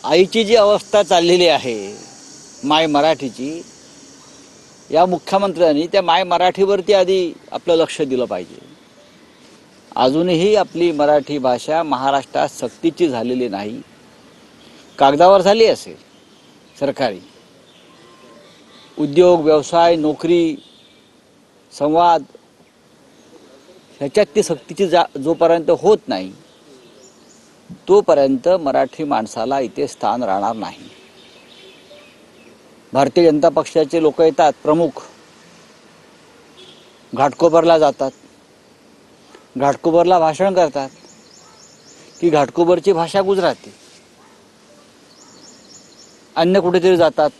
आईची जी अवस्था चाललेली आहे माय मराठीची, या मुख्यमंत्र्यांनी त्या माय मराठीवरती आधी आपलं लक्ष दिलं पाहिजे। अजूनही आपली मराठी भाषा महाराष्ट्रात सक्तीची झालेली नाही, कागदावर झाली असेल, सरकारी उद्योग व्यवसाय नोकरी संवाद ह्याच्यात ती सक्तीची जोपर्यंत होत नाही तोपर्यंत मराठी माणसाला इथे स्थान राहणार नाही। भारतीय जनता पक्षाचे लोक येतात, प्रमुख घाटकोपरला जातात, घाटकोपरला भाषण करतात की घाटकोपरची भाषा गुजराती, अन्य कुठेतरी जातात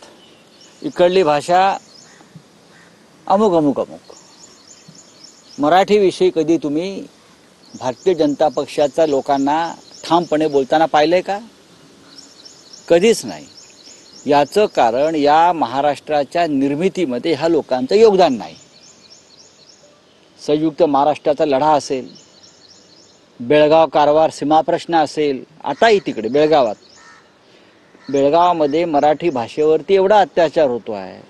इकडली भाषा अमुक अमुक अमुक। मराठीविषयी कधी तुम्ही भारतीय जनता पक्षाच्या लोकांना ठामपणे बोलताना पाहिलंय का? कधीच नाही। याचं कारण या महाराष्ट्राच्या निर्मितीमध्ये ह्या लोकांचं योगदान नाही। संयुक्त महाराष्ट्राचा लढा असेल, बेळगाव कारवार सीमा प्रश्न असेल, आताही तिकडे बेळगावमध्ये मराठी भाषेवरती एवढा अत्याचार होतो आहे,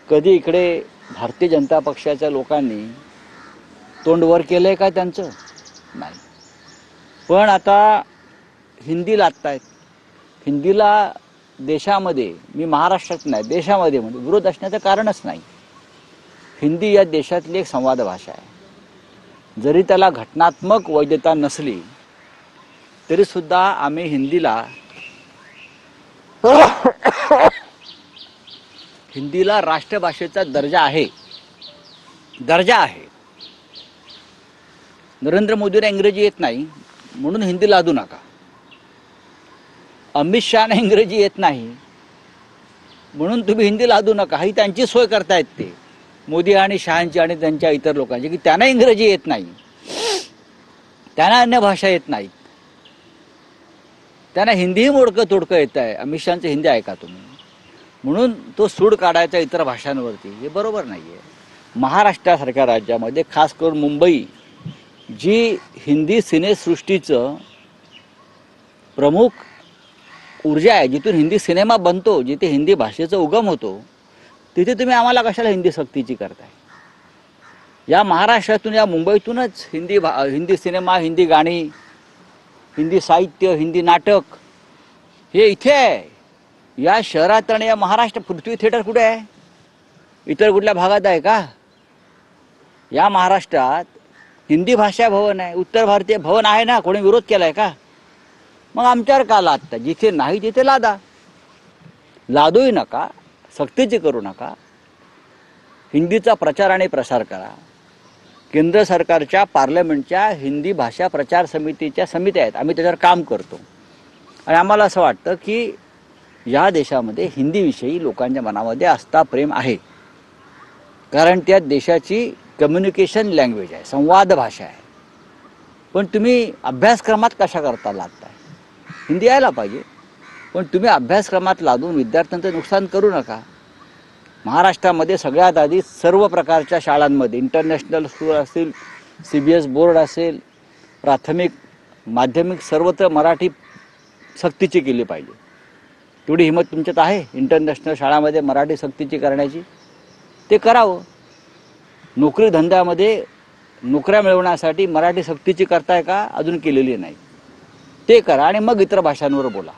कधी इकडे भारतीय जनता पक्षाच्या लोकांनी तोंड वर केलंय का त्यांचं? नाही। पण आता हिंदी लादतायत। हिंदीला देशामध्ये, मी महाराष्ट्रात नाही देशामध्ये म्हणजे विरोध असण्याचं कारणच नाही। हिंदी या देशातली एक संवाद भाषा आहे। जरी त्याला घटनात्मक वैधता नसली तरी सुद्धा आम्ही हिंदीला हिंदीला राष्ट्रभाषेचा दर्जा आहे। नरेंद्र मोदीला इंग्रजी येत नाही म्हणून हिंदी लादू नका, अमित शहाना इंग्रजी येत नाही म्हणून तुम्ही हिंदी लादू नका। ही त्यांची सोय करतायत ते मोदी आणि शहांची आणि त्यांच्या इतर लोकांची, की त्यांना इंग्रजी येत नाही, त्यांना अन्य भाषा येत नाहीत, त्यांना हिंदीही मोडकं तोडकं येत आहे। अमित शहांचं हिंदी ऐका तुम्ही, म्हणून तो सूड काढायचा इतर भाषांवरती, हे बरोबर नाही आहे। महाराष्ट्रासारख्या राज्यामध्ये खास करून मुंबई जी हिंदी सिनेसृष्टीचं प्रमुख ऊर्जा आहे, जिथून हिंदी सिनेमा बनतो, जिथे हिंदी भाषेचा उगम होतो, तिथे तुम्ही आम्हाला कशाला हिंदी सक्तीची करताय? या महाराष्ट्रातून, या मुंबईतूनच हिंदी सिनेमा, हिंदी गाणी, हिंदी साहित्य, हिंदी नाटक हे इथे आहे। या शहरात आणि या महाराष्ट्र पृथ्वी थिएटर कुठे आहे? इतर कुठल्या भागात आहे का? या महाराष्ट्रात हिंदी भाषा भवन आहे, उत्तर भारतीय भवन आहे ना, कोणी विरोध केलाय का? मग आमच्यावर का लादता? जिथे नाही तिथे लादा, लादूही नका, सक्तीची करू नका। हिंदीचा प्रचार आणि प्रसार करा। केंद्र सरकारच्या पार्लमेंटच्या हिंदी भाषा प्रचार समितीच्या समित्या आहेत, आम्ही त्याच्यावर काम करतो आणि आम्हाला असं वाटतं की या देशामध्ये हिंदीविषयी लोकांच्या मनामध्ये आस्था प्रेम आहे, कारण त्या देशाची कम्युनिकेशन लँग्वेज आहे, संवाद भाषा आहे। पण तुम्ही अभ्यासक्रमात कशा करता लादताय? हिंदी यायला पाहिजे, पण तुम्ही अभ्यासक्रमात लादून विद्यार्थ्यांचं नुकसान करू नका। महाराष्ट्रामध्ये सगळ्यात आधी सर्व प्रकारच्या शाळांमध्ये, इंटरनॅशनल स्कूल असतील, CBS बोर्ड असेल, प्राथमिक माध्यमिक, सर्वत्र मराठी सक्तीची केली पाहिजे। तेवढी हिंमत तुमच्यात आहे इंटरनॅशनल शाळांमध्ये मराठी सक्तीची करण्याची? ते करावं। नोकरी धंद्यामध्ये नोकऱ्या मिळवण्यासाठी मराठी सक्तीची करताय का? अजून केलेली नाही, ते करा आणि मग इतर भाषांवर बोला।